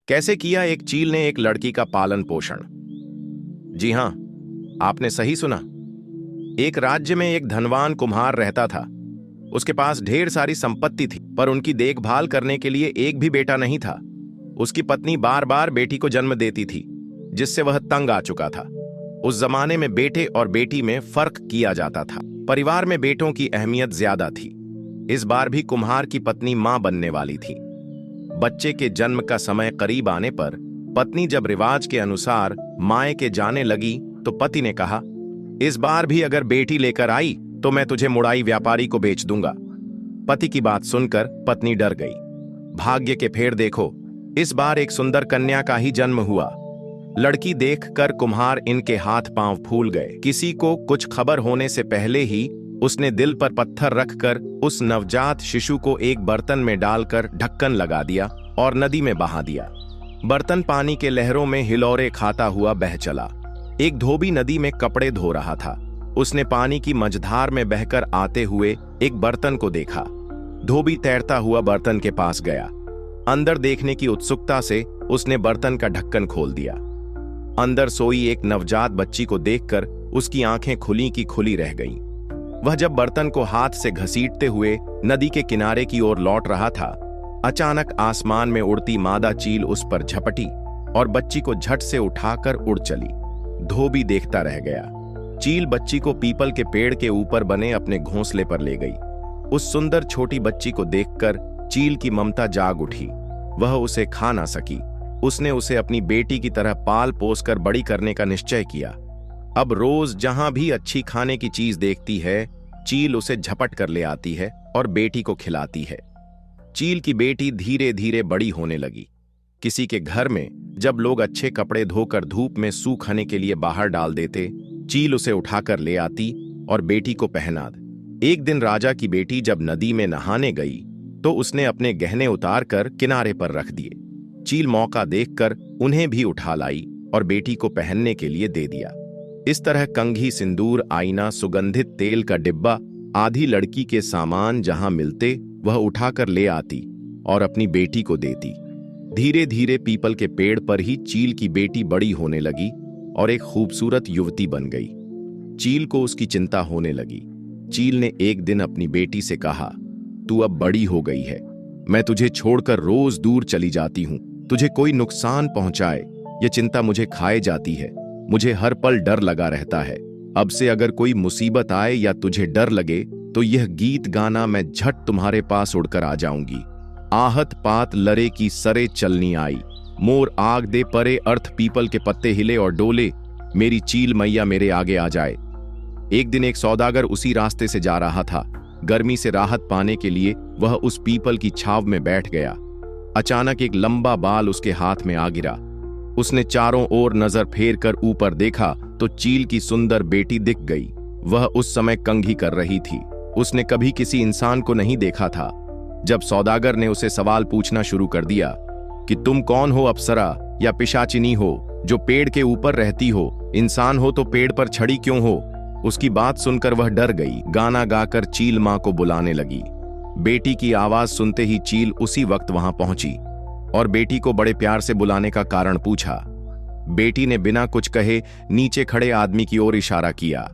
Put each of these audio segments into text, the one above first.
कैसे किया एक चील ने एक लड़की का पालन पोषण। जी हां, आपने सही सुना। एक राज्य में एक धनवान कुम्हार रहता था। उसके पास ढेर सारी संपत्ति थी, पर उनकी देखभाल करने के लिए एक भी बेटा नहीं था। उसकी पत्नी बार बार बेटी को जन्म देती थी, जिससे वह तंग आ चुका था। उस जमाने में बेटे और बेटी में फर्क किया जाता था। परिवार में बेटों की अहमियत ज्यादा थी। इस बार भी कुम्हार की पत्नी मां बनने वाली थी। बच्चे के जन्म का समय करीब आने पर पत्नी जब रिवाज के अनुसार मायके जाने लगी तो पति ने कहा, इस बार भी अगर बेटी लेकर आई तो मैं तुझे मुड़ाई व्यापारी को बेच दूंगा। पति की बात सुनकर पत्नी डर गई। भाग्य के फेर देखो, इस बार एक सुंदर कन्या का ही जन्म हुआ। लड़की देखकर कुम्हार इनके हाथ पांव फूल गए। किसी को कुछ खबर होने से पहले ही उसने दिल पर पत्थर रखकर उस नवजात शिशु को एक बर्तन में डालकर ढक्कन लगा दिया और नदी में बहा दिया। बर्तन पानी के लहरों में हिलौरे खाता हुआ बह चला। एक धोबी नदी में कपड़े धो रहा था। उसने पानी की मझधार में बहकर आते हुए एक बर्तन को देखा। धोबी तैरता हुआ बर्तन के पास गया। अंदर देखने की उत्सुकता से उसने बर्तन का ढक्कन खोल दिया। अंदर सोई एक नवजात बच्ची को देखकर उसकी आंखें खुली की खुली रह गईं। वह जब बर्तन को हाथ से घसीटते हुए नदी के किनारे की ओर लौट रहा था, अचानक आसमान में उड़ती मादा चील उस पर झपटी और बच्ची को झट से उठाकर उड़ चली। धोबी देखता रह गया। चील बच्ची को पीपल के पेड़ के ऊपर बने अपने घोंसले पर ले गई। उस सुंदर छोटी बच्ची को देखकर चील की ममता जाग उठी। वह उसे खा ना सकी। उसने उसे अपनी बेटी की तरह पाल पोस कर बड़ी करने का निश्चय किया। अब रोज जहां भी अच्छी खाने की चीज देखती है, चील उसे झपट कर ले आती है और बेटी को खिलाती है। चील की बेटी धीरे धीरे बड़ी होने लगी। किसी के घर में जब लोग अच्छे कपड़े धोकर धूप में सूखने के लिए बाहर डाल देते, चील उसे उठाकर ले आती और बेटी को पहना दे। एक दिन राजा की बेटी जब नदी में नहाने गई तो उसने अपने गहने उतार कर किनारे पर रख दिए। चील मौका देखकर उन्हें भी उठा लाई और बेटी को पहनने के लिए दे दिया। इस तरह कंघी, सिंदूर, आईना, सुगंधित तेल का डिब्बा आदि लड़की के सामान जहां मिलते वह उठाकर ले आती और अपनी बेटी को देती। धीरे धीरे पीपल के पेड़ पर ही चील की बेटी बड़ी होने लगी और एक खूबसूरत युवती बन गई। चील को उसकी चिंता होने लगी। चील ने एक दिन अपनी बेटी से कहा, तू अब बड़ी हो गई है, मैं तुझे छोड़कर रोज दूर चली जाती हूं। तुझे कोई नुकसान पहुंचाए ये चिंता मुझे खाए जाती है। मुझे हर पल डर लगा रहता है। अब से अगर कोई मुसीबत आए या तुझे डर लगे तो यह गीत गाना, मैं झट तुम्हारे पास उड़कर आ जाऊंगी। आहत पात लरे की सरे चलनी आई, मोर आग दे परे अर्थ पीपल के पत्ते हिले और डोले, मेरी चील मैया मेरे आगे आ जाए। एक दिन एक सौदागर उसी रास्ते से जा रहा था। गर्मी से राहत पाने के लिए वह उस पीपल की छाव में बैठ गया। अचानक एक लंबा बाल उसके हाथ में आ गिरा। उसने चारों ओर नजर फेर कर ऊपर देखा तो चील की सुंदर बेटी दिख गई। वह उस समय कंघी कर रही थी। उसने कभी किसी इंसान को नहीं देखा था। जब सौदागर ने उसे सवाल पूछना शुरू कर दिया कि तुम कौन हो, अप्सरा या पिशाचिनी हो जो पेड़ के ऊपर रहती हो, इंसान हो तो पेड़ पर छड़ी क्यों हो? उसकी बात सुनकर वह डर गई। गाना गाकर चील मां को बुलाने लगी। बेटी की आवाज सुनते ही चील उसी वक्त वहां पहुंची और बेटी को बड़े प्यार से बुलाने का कारण पूछा। बेटी ने बिना कुछ कहे नीचे खड़े आदमी की ओर इशारा किया।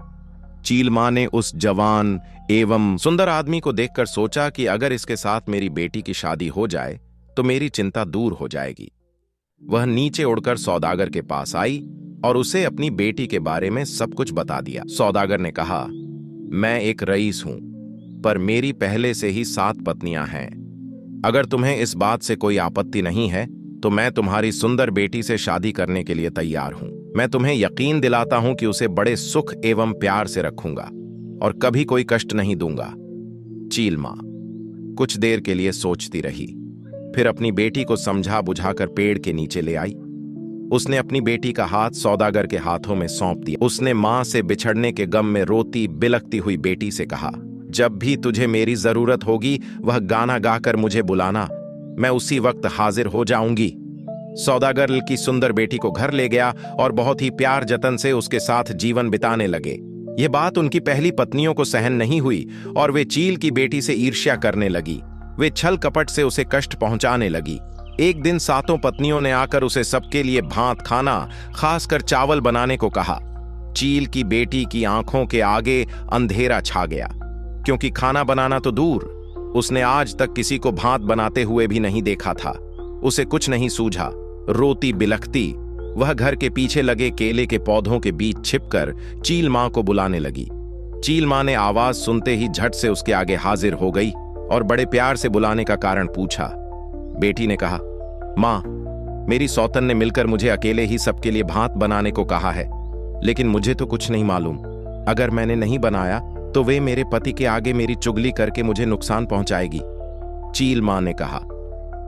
चील मां ने उस जवान एवं सुंदर आदमी को देखकर सोचा कि अगर इसके साथ मेरी बेटी की शादी हो जाए तो मेरी चिंता दूर हो जाएगी। वह नीचे उड़कर सौदागर के पास आई और उसे अपनी बेटी के बारे में सब कुछ बता दिया। सौदागर ने कहा, मैं एक रईस हूं, पर मेरी पहले से ही 7 पत्नियां हैं। अगर तुम्हें इस बात से कोई आपत्ति नहीं है तो मैं तुम्हारी सुंदर बेटी से शादी करने के लिए तैयार हूं। मैं तुम्हें यकीन दिलाता हूं कि उसे बड़े सुख एवं प्यार से रखूंगा और कभी कोई कष्ट नहीं दूंगा। चील मां कुछ देर के लिए सोचती रही, फिर अपनी बेटी को समझा बुझाकर पेड़ के नीचे ले आई। उसने अपनी बेटी का हाथ सौदागर के हाथों में सौंप दिया। उसने मां से बिछड़ने के गम में रोती बिलखती हुई बेटी से कहा, जब भी तुझे मेरी जरूरत होगी वह गाना गाकर मुझे बुलाना, मैं उसी वक्त हाजिर हो जाऊंगी। सौदागर की सुंदर बेटी को घर ले गया और बहुत ही प्यार जतन से उसके साथ जीवन बिताने लगे। यह बात उनकी पहली पत्नियों को सहन नहीं हुई और वे चील की बेटी से ईर्ष्या करने लगी। वे छल कपट से उसे कष्ट पहुंचाने लगी। एक दिन सातों पत्नियों ने आकर उसे सबके लिए भात खाना, खासकर चावल बनाने को कहा। चील की बेटी की आंखों के आगे अंधेरा छा गया, क्योंकि खाना बनाना तो दूर, उसने आज तक किसी को भात बनाते हुए भी नहीं देखा था। उसे कुछ नहीं सूझा। रोती बिलखती वह घर के पीछे लगे केले के पौधों के बीच छिपकर चील मां को बुलाने लगी। चील मां ने आवाज सुनते ही झट से उसके आगे हाजिर हो गई और बड़े प्यार से बुलाने का कारण पूछा। बेटी ने कहा, मां, मेरी सौतन ने मिलकर मुझे अकेले ही सबके लिए भात बनाने को कहा है, लेकिन मुझे तो कुछ नहीं मालूम। अगर मैंने नहीं बनाया तो वे मेरे पति के आगे मेरी चुगली करके मुझे नुकसान पहुंचाएगी। चील मां ने कहा,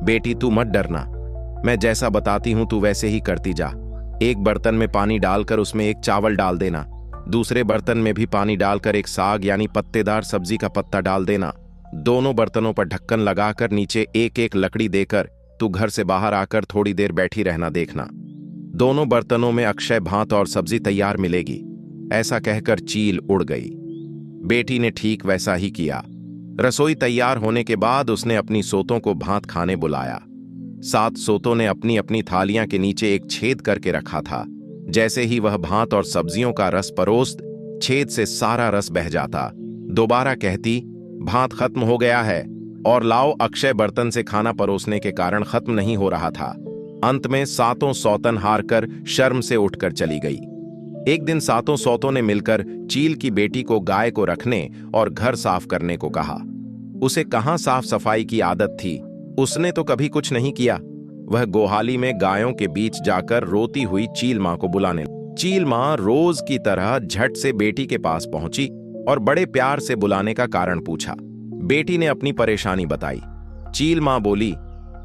बेटी तू मत डरना, मैं जैसा बताती हूं तू वैसे ही करती जा। एक बर्तन में पानी डालकर उसमें एक चावल डाल देना, दूसरे बर्तन में भी पानी डालकर एक साग यानी पत्तेदार सब्जी का पत्ता डाल देना। दोनों बर्तनों पर ढक्कन लगाकर नीचे एक एक लकड़ी देकर तू घर से बाहर आकर थोड़ी देर बैठी रहना देखना। दोनों बर्तनों में अक्षय भात और सब्जी तैयार मिलेगी। ऐसा कहकर चील उड़ गई। बेटी ने ठीक वैसा ही किया। रसोई तैयार होने के बाद उसने अपनी सोतों को भात खाने बुलाया। 7 सोतों ने अपनी अपनी थालियां के नीचे एक छेद करके रखा था। जैसे ही वह भात और सब्जियों का रस परोस, छेद से सारा रस बह जाता। दोबारा कहती, भात खत्म हो गया है और लाओ। अक्षय बर्तन से खाना परोसने के कारण खत्म नहीं हो रहा था। अंत में 7 सौतन हारकर शर्म से उठकर चली गई। एक दिन 7 सौतों ने मिलकर चील की बेटी को गाय को रखने और घर साफ करने को कहा। उसे कहां साफ सफाई की आदत थी, उसने तो कभी कुछ नहीं किया। वह गोहाली में गायों के बीच जाकर रोती हुई चील मां को बुलाने लगी। चील मां रोज की तरह झट से बेटी के पास पहुंची और बड़े प्यार से बुलाने का कारण पूछा। बेटी ने अपनी परेशानी बताई। चील मां बोली,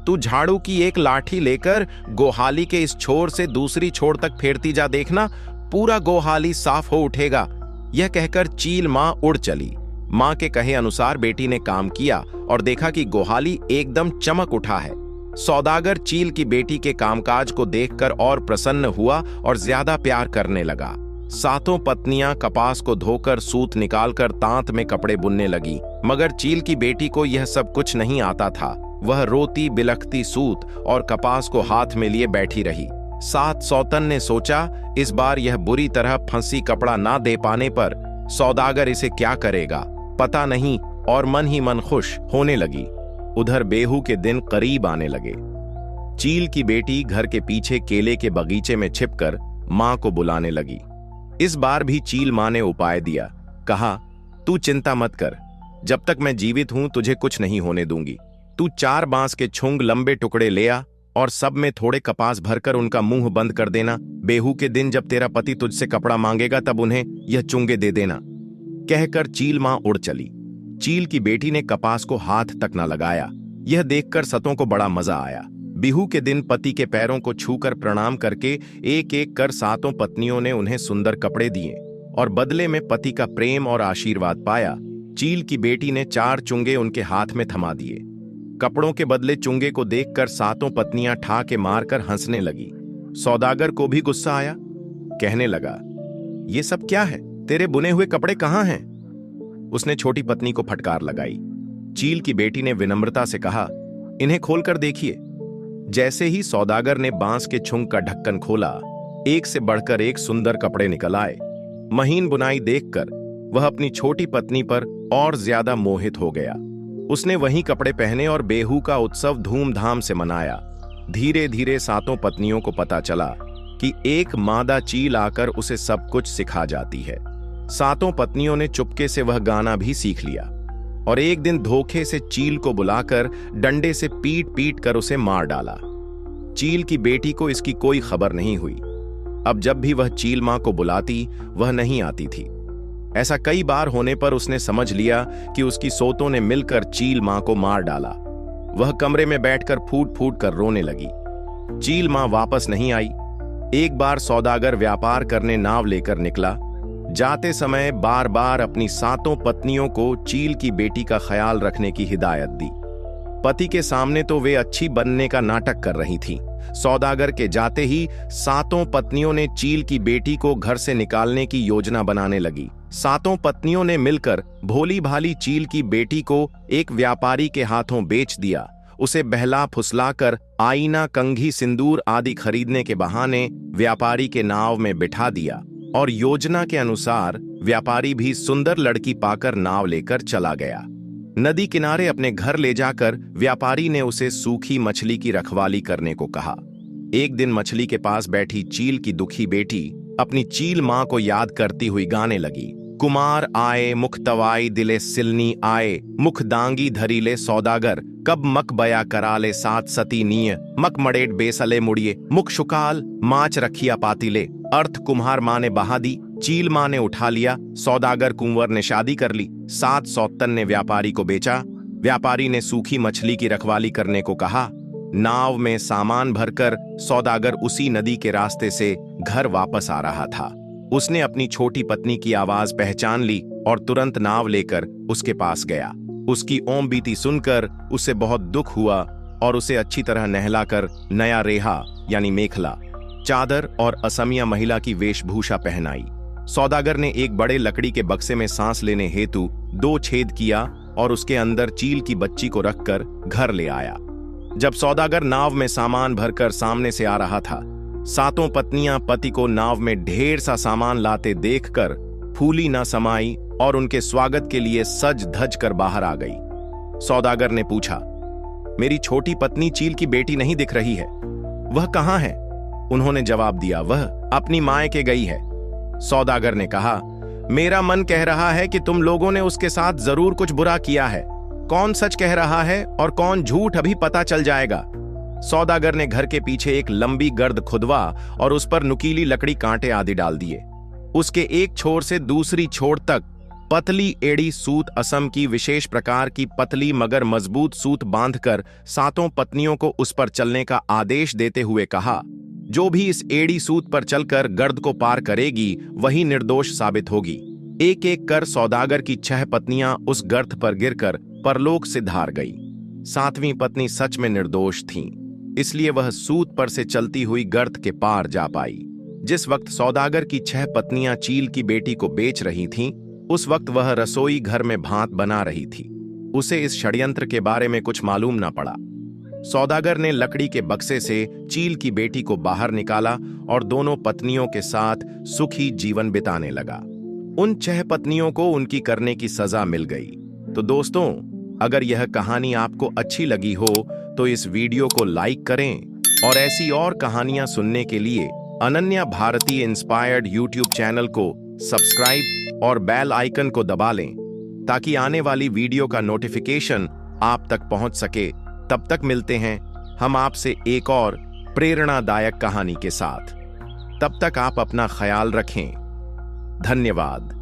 तू झाड़ू की एक लाठी लेकर गोहाली के इस छोर से दूसरी छोर तक फेरती जा, देखना पूरा गोहाली साफ हो उठेगा। यह कहकर चील मां उड़ चली। मां के कहे अनुसार बेटी ने काम किया और देखा कि गोहाली एकदम चमक उठा है। सौदागर चील की बेटी के कामकाज को देखकर और प्रसन्न हुआ और ज्यादा प्यार करने लगा। 7 पत्नियां कपास को धोकर सूत निकालकर तांत में कपड़े बुनने लगी, मगर चील की बेटी को यह सब कुछ नहीं आता था। वह रोती बिलखती सूत और कपास को हाथ में लिए बैठी रही। 7 सौतन ने सोचा, इस बार यह बुरी तरह फंसी कपड़ा ना दे पाने पर सौदागर इसे क्या करेगा पता नहीं, और मन ही मन खुश होने लगी। उधर बेहू के दिन करीब आने लगे। चील की बेटी घर के पीछे केले के बगीचे में छिपकर मां को बुलाने लगी। इस बार भी चील मां ने उपाय दिया। कहा, तू चिंता मत कर, जब तक मैं जीवित हूं तुझे कुछ नहीं होने दूंगी। तू 4 बांस के छुंग लंबे टुकड़े ले आ और सब में थोड़े कपास भरकर उनका मुंह बंद कर देना। बेहू के दिन जब तेरा पति तुझसे कपड़ा मांगेगा तब उन्हें यह चुंगे दे देना। कहकर चील मां उड़ चली। चील की बेटी ने कपास को हाथ तक न लगाया। यह देखकर सतों को बड़ा मजा आया। बिहू के दिन पति के पैरों को छूकर प्रणाम करके एक एक कर 7 पत्नियों ने उन्हें सुंदर कपड़े दिए और बदले में पति का प्रेम और आशीर्वाद पाया। चील की बेटी ने 4 चुंगे उनके हाथ में थमा दिए। कपड़ों के बदले चुंगे को देखकर 7 पत्नियां ठाके मारकर हंसने लगी। सौदागर को भी गुस्सा आया। कहने लगा, ये सब क्या है? तेरे बुने हुए कपड़े कहां हैं? उसने छोटी पत्नी को फटकार लगाई। चील की बेटी ने विनम्रता से कहा, इन्हें खोलकर देखिए। जैसे ही सौदागर ने बांस के छुंग का ढक्कन खोला, एक से बढ़कर एक सुंदर कपड़े निकल आए। महीन बुनाई देखकर वह अपनी छोटी पत्नी पर और ज्यादा मोहित हो गया। उसने वही कपड़े पहने और बेहू का उत्सव धूमधाम से मनाया। धीरे धीरे 7 पत्नियों को पता चला कि एक मादा चील आकर उसे सब कुछ सिखा जाती है। 7 पत्नियों ने चुपके से वह गाना भी सीख लिया और एक दिन धोखे से चील को बुलाकर डंडे से पीट पीट कर उसे मार डाला। चील की बेटी को इसकी कोई खबर नहीं हुई। अब जब भी वह चील मां को बुलाती, वह नहीं आती थी। ऐसा कई बार होने पर उसने समझ लिया कि उसकी सोतों ने मिलकर चील मां को मार डाला। वह कमरे में बैठकर फूट फूट कर रोने लगी। चील मां वापस नहीं आई। एक बार सौदागर व्यापार करने नाव लेकर निकला। जाते समय बार बार अपनी 7 पत्नियों को चील की बेटी का ख्याल रखने की हिदायत दी। पति के सामने तो वे अच्छी बनने का नाटक कर रही थीं। सौदागर के जाते ही 7 पत्नियों ने चील की बेटी को घर से निकालने की योजना बनाने लगी। 7 पत्नियों ने मिलकर भोली भाली चील की बेटी को एक व्यापारी के हाथों बेच दिया। उसे बहला फुसलाकर आईना, कंघी, सिंदूर आदि खरीदने के बहाने व्यापारी के नाव में बिठा दिया और योजना के अनुसार व्यापारी भी सुंदर लड़की पाकर नाव लेकर चला गया। नदी किनारे अपने घर ले जाकर व्यापारी ने उसे सूखी मछली की रखवाली करने को कहा। एक दिन मछली के पास बैठी चील की दुखी बेटी अपनी चील मां को याद करती हुई गाने लगी। कुमार आए मुख तवाई दिले सिलनी आए, मुख दांगी धरीले सौदागर, कब मक बया कराले सात सती नीय, मक मड़ेट बेसले मुड़िए, मुख शुकाल माच रखिया पातिले। अर्थ कुम्हार माँ ने बहा दी, चील माँ ने उठा लिया, सौदागर कुंवर ने शादी कर ली, 7 सौतन ने व्यापारी को बेचा। व्यापारी ने सूखी मछली की रखवाली करने को कहा। नाव में सामान भरकर सौदागर उसी नदी के रास्ते से घर वापस आ रहा था। उसने अपनी छोटी पत्नी की आवाज पहचान ली और तुरंत नाव लेकर उसके पास गया। उसकी ओम बीती सुनकर उसे बहुत दुख हुआ और उसे अच्छी तरह नहलाकर नया रेहा यानी मेखला, चादर और असमिया महिला की वेशभूषा पहनाई। सौदागर ने एक बड़े लकड़ी के बक्से में सांस लेने हेतु 2 छेद किया और उसके अंदर चील की बच्ची को रखकर घर ले आया। जब सौदागर नाव में सामान भरकर सामने से आ रहा था, 7 पत्नियां पति को नाव में ढेर सा सामान लाते देखकर फूली ना समाई और उनके स्वागत के लिए सज धज कर बाहर आ गई। सौदागर ने पूछा, मेरी छोटी पत्नी चील की बेटी नहीं दिख रही है, वह कहां है? उन्होंने जवाब दिया, वह अपनी मायके गई है। सौदागर ने कहा, मेरा मन कह रहा है कि तुम लोगों ने उसके साथ जरूर कुछ बुरा किया है। कौन सच कह रहा है और कौन झूठ अभी पता चल जाएगा। सौदागर ने घर के पीछे एक लंबी गर्द खुदवा और उस पर नुकीली लकड़ी, कांटे आदि डाल दिए। उसके एक छोर से दूसरी छोर तक पतली एड़ी सूत, असम की विशेष प्रकार की पतली मगर मजबूत सूत बांधकर 7 पत्नियों को उस पर चलने का आदेश देते हुए कहा, जो भी इस एड़ी सूत पर चलकर गर्द को पार करेगी वही निर्दोष साबित होगी। एक एक कर सौदागर की 6 पत्नियां उस गर्त पर गिरकर परलोक से धार गई। 7वीं पत्नी सच में निर्दोष थी, इसलिए वह सूत पर से चलती हुई गर्त के पार जा पाई। जिस वक्त सौदागर की 6 पत्नियां चील की बेटी को बेच रही थीं, उस वक्त वह रसोई घर में भात बना रही थी। उसे इस षड्यंत्र के बारे में कुछ मालूम ना पड़ा। सौदागर ने लकड़ी के बक्से से चील की बेटी को बाहर निकाला और दोनों पत्नियों के साथ सुखी जीवन बिताने लगा। उन 6 पत्नियों को उनकी करने की सजा मिल गई। तो दोस्तों, अगर यह कहानी आपको अच्छी लगी हो तो इस वीडियो को लाइक करें और ऐसी और कहानियां सुनने के लिए Ananya Bharati inspired YouTube channel को सब्सक्राइब और बेल आइकन को दबा लें ताकि आने वाली वीडियो का नोटिफिकेशन आप तक पहुंच सके। तब तक मिलते हैं हम आपसे एक और प्रेरणादायक कहानी के साथ। तब तक आप अपना ख्याल रखें। धन्यवाद।